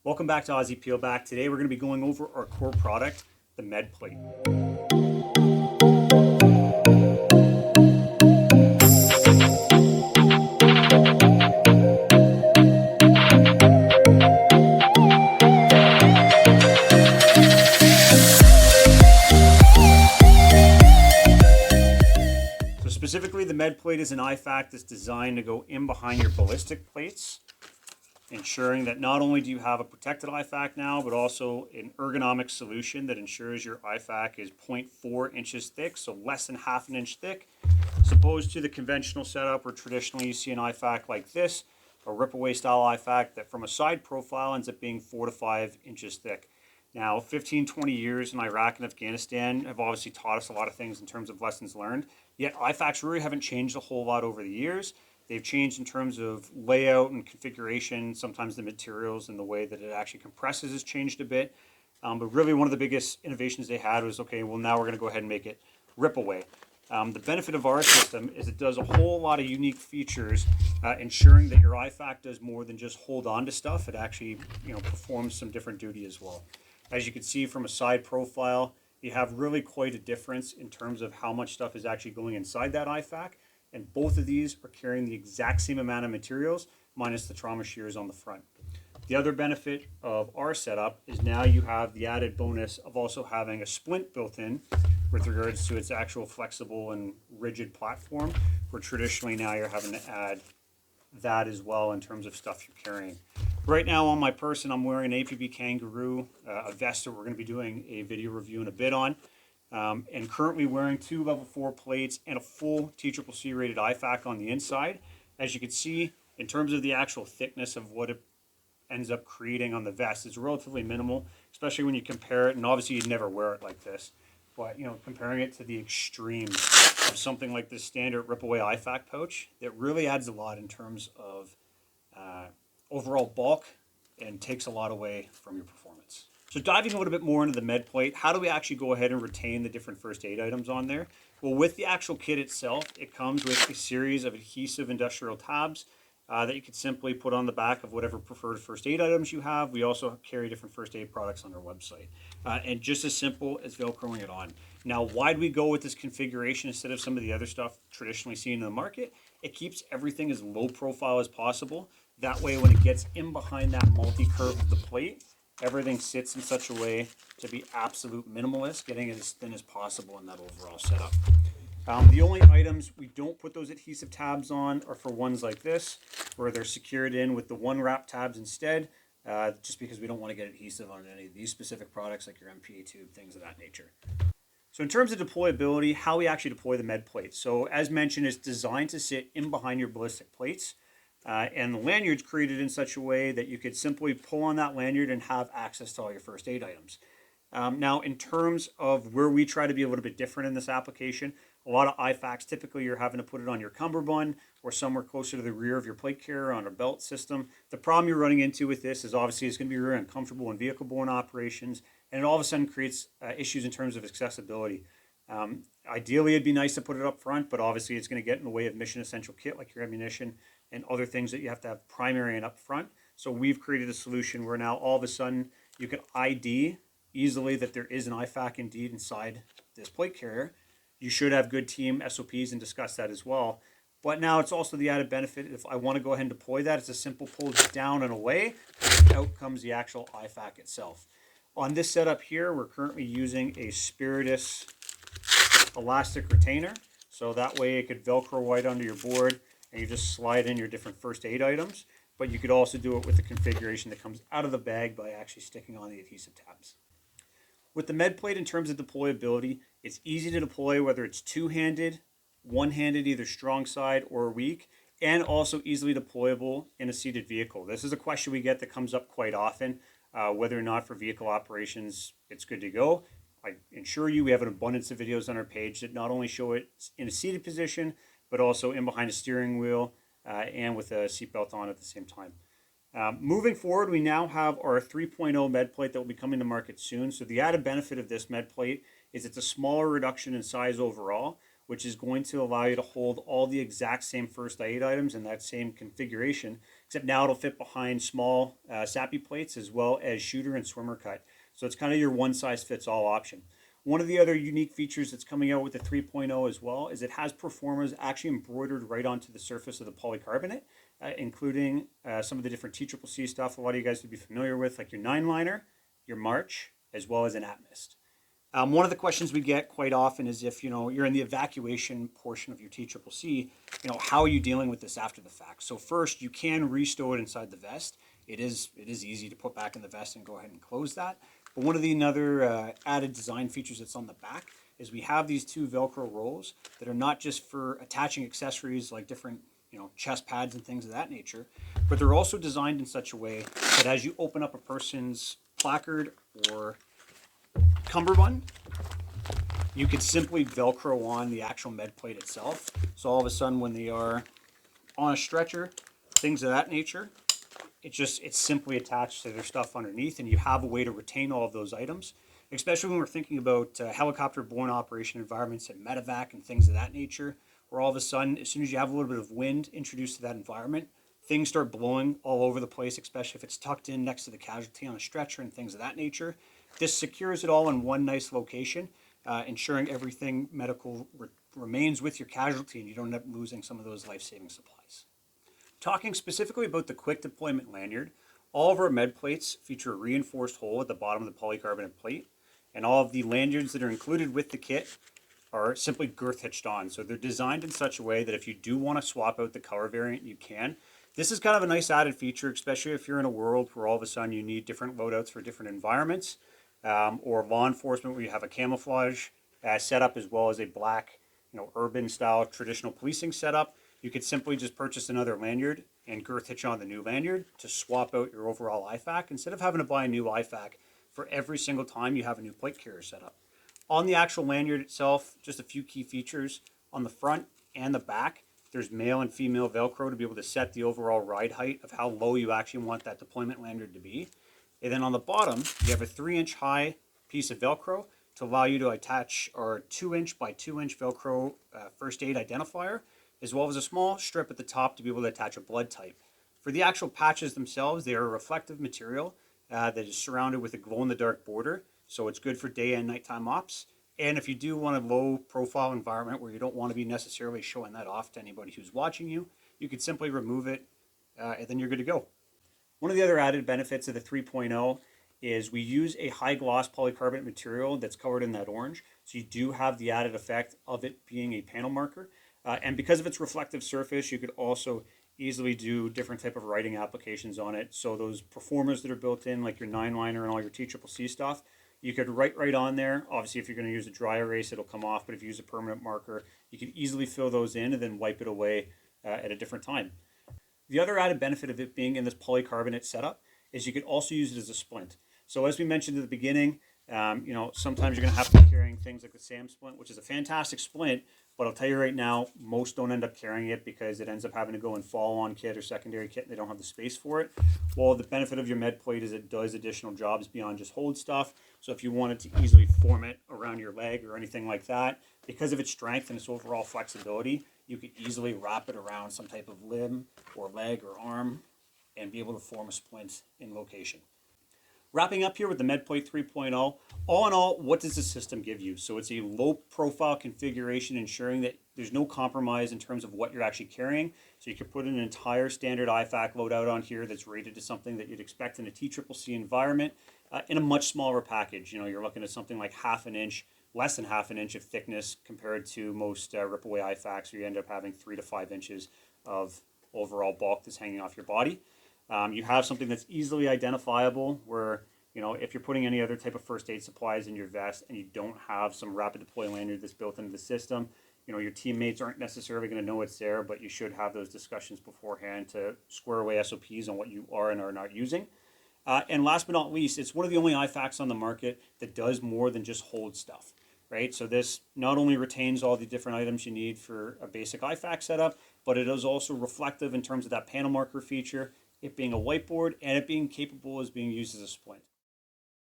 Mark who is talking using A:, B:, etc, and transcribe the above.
A: Welcome back to Aussie Peelback. Today we're going to be going over our core product, the med plate. So specifically, the med plate is an IFAK that's designed to go in behind your ballistic plates, ensuring that not only do you have a protected IFAK now, but also an ergonomic solution that ensures your IFAK is 0.4 inches thick, so less than half an inch thick, as opposed to the conventional setup where traditionally you see an IFAK like this, a rip-away style IFAK that from a side profile ends up being 4 to 5 inches thick. Now, 15, 20 years in Iraq and Afghanistan have obviously taught us a lot of things in terms of lessons learned, yet IFAKs really haven't changed a whole lot over the years. They've changed in terms of layout and configuration. Sometimes the materials and the way that it actually compresses has changed a bit. But really one of the biggest innovations they had was, okay, well now we're going to go ahead and make it rip away. The benefit of our system is it does a whole lot of unique features, ensuring that your IFAK does more than just hold on to stuff. It actually, performs some different duty as well. As you can see from a side profile, you have really quite a difference in terms of how much stuff is actually going inside that IFAK. And both of these are carrying the exact same amount of materials minus the trauma shears on the front. The other benefit of our setup is now you have the added bonus of also having a splint built in with regards to its actual flexible and rigid platform, where traditionally now you're having to add that as well in terms of stuff you're carrying. Right now on my person, I'm wearing an APB Kangaroo, a vest that we're going to be doing a video review in a bit on. And currently wearing 2 level 4 plates and a full TCCC rated IFAK on the inside. As you can see, in terms of the actual thickness of what it ends up creating on the vest, it's relatively minimal, especially when you compare it, and obviously you'd never wear it like this, but comparing it to the extreme of something like this standard rip-away IFAK pouch, that really adds a lot in terms of overall bulk and takes a lot away from your performance. So diving a little bit more into the med plate, how do we actually go ahead and retain the different first aid items on there? Well, with the actual kit itself, it comes with a series of adhesive industrial tabs that you can simply put on the back of whatever preferred first aid items you have. We also carry different first aid products on our website. And just as simple as Velcroing it on. Now, why do we go with this configuration instead of some of the other stuff traditionally seen in the market? It keeps everything as low profile as possible. That way, when it gets in behind that multi-curve of the plate, everything sits in such a way to be absolute minimalist, getting it as thin as possible in that overall setup. The only items we don't put those adhesive tabs on are for ones like this, where they're secured in with the one wrap tabs instead, just because we don't want to get adhesive on any of these specific products like your MPA tube, things of that nature. So in terms of deployability, how we actually deploy the med plate. So as mentioned, it's designed to sit in behind your ballistic plates. And the lanyard's created in such a way that you could simply pull on that lanyard and have access to all your first aid items. Now, in terms of where we try to be a little bit different in this application, a lot of IFAKs, typically you're having to put it on your cummerbund or somewhere closer to the rear of your plate carrier on a belt system. The problem you're running into with this is obviously it's going to be very uncomfortable in vehicle-borne operations, and it all of a sudden creates issues in terms of accessibility. Ideally, it'd be nice to put it up front, but obviously it's going to get in the way of mission essential kit like your ammunition and other things that you have to have primary and up front. So we've created a solution where now all of a sudden you can ID easily that there is an IFAK indeed inside this plate carrier. You should have good team SOPs and discuss that as well. But now it's also the added benefit, if I want to go ahead and deploy that, it's a simple pull down and away, and out comes the actual IFAK itself. On this setup here, we're currently using a Spiritus elastic retainer. So that way it could Velcro right under your board and you just slide in your different first aid items. But you could also do it with the configuration that comes out of the bag by actually sticking on the adhesive tabs. With the med plate in terms of deployability, it's easy to deploy whether it's two-handed, one-handed, either strong side or weak, and also easily deployable in a seated vehicle. This is a question we get that comes up quite often, whether or not for vehicle operations it's good to go. I assure you we have an abundance of videos on our page that not only show it in a seated position, but also in behind a steering wheel and with a seatbelt on at the same time. Moving forward, we now have our 3.0 med plate that will be coming to market soon. So the added benefit of this med plate is it's a smaller reduction in size overall, which is going to allow you to hold all the exact same first aid items in that same configuration, except now it'll fit behind small SAPI plates as well as shooter and swimmer cut. So it's kind of your one size fits all option. One of the other unique features that's coming out with the 3.0 as well is it has performers actually embroidered right onto the surface of the polycarbonate, including some of the different TCCC stuff a lot of you guys would be familiar with, like your 9-liner, your Marche, as well as an ATMIST. One of the questions we get quite often is if you're in the evacuation portion of your TCCC, how are you dealing with this after the fact? So first, you can restow it inside the vest. It is easy to put back in the vest and go ahead and close that. But one of the other added design features that's on the back is we have these 2 Velcro rolls that are not just for attaching accessories like different chest pads and things of that nature, but they're also designed in such a way that as you open up a person's placard or cummerbund, you could simply Velcro on the actual med plate itself. So all of a sudden when they are on a stretcher, things of that nature, it's simply attached to their stuff underneath, and you have a way to retain all of those items, especially when we're thinking about helicopter-borne operation environments and medevac and things of that nature, where all of a sudden, as soon as you have a little bit of wind introduced to that environment, things start blowing all over the place, especially if it's tucked in next to the casualty on a stretcher and things of that nature. This secures it all in one nice location, ensuring everything medical remains with your casualty and you don't end up losing some of those life-saving supplies. Talking specifically about the quick deployment lanyard, all of our med plates feature a reinforced hole at the bottom of the polycarbonate plate, and all of the lanyards that are included with the kit are simply girth hitched on. So they're designed in such a way that if you do want to swap out the color variant, you can. This is kind of a nice added feature, especially if you're in a world where all of a sudden you need different loadouts for different environments, or law enforcement where you have a camouflage setup as well as a black, urban style traditional policing setup. You could simply just purchase another lanyard and girth hitch on the new lanyard to swap out your overall IFAK instead of having to buy a new IFAK for every single time you have a new plate carrier set up. On the actual lanyard itself, just a few key features. On the front and the back, there's male and female Velcro to be able to set the overall ride height of how low you actually want that deployment lanyard to be. And then on the bottom, you have a 3-inch high piece of Velcro to allow you to attach our 2-inch by 2-inch Velcro first aid identifier, as well as a small strip at the top to be able to attach a blood type. For the actual patches themselves, they are a reflective material that is surrounded with a glow-in-the-dark border, so it's good for day and nighttime ops. And if you do want a low-profile environment where you don't want to be necessarily showing that off to anybody who's watching you, you could simply remove it, and then you're good to go. One of the other added benefits of the 3.0 is we use a high-gloss polycarbonate material that's covered in that orange, so you do have the added effect of it being a panel marker. And because of its reflective surface, you could also easily do different type of writing applications on it. So those performers that are built in, like your 9-liner and all your TCCC stuff, you could write right on there. Obviously, if you're going to use a dry erase, it'll come off. But if you use a permanent marker, you can easily fill those in and then wipe it away at a different time. The other added benefit of it being in this polycarbonate setup is you could also use it as a splint. So as we mentioned at the beginning, sometimes you're going to have to be carrying things like the SAM splint, which is a fantastic splint, but I'll tell you right now, most don't end up carrying it because it ends up having to go in follow-on kit or secondary kit and they don't have the space for it. Well, the benefit of your med plate is it does additional jobs beyond just hold stuff. So if you wanted to easily form it around your leg or anything like that, because of its strength and its overall flexibility, you could easily wrap it around some type of limb or leg or arm and be able to form a splint in location. Wrapping up here with the MedPlate 3.0, all in all, what does the system give you? So it's a low profile configuration ensuring that there's no compromise in terms of what you're actually carrying. So you can put an entire standard IFAK loadout on here that's rated to something that you'd expect in a TCCC environment in a much smaller package. You're looking at something like half an inch, less than half an inch of thickness compared to most rip-away IFAKs, where you end up having 3 to 5 inches of overall bulk that's hanging off your body. You have something that's easily identifiable where, if you're putting any other type of first aid supplies in your vest and you don't have some rapid deploy lanyard that's built into the system, your teammates aren't necessarily going to know it's there, but you should have those discussions beforehand to square away SOPs on what you are and are not using. And last but not least, it's one of the only IFAKs on the market that does more than just hold stuff, right? So this not only retains all the different items you need for a basic IFAK setup, but it is also reflective in terms of that panel marker feature, it being a whiteboard, and it being capable as being used as a splint.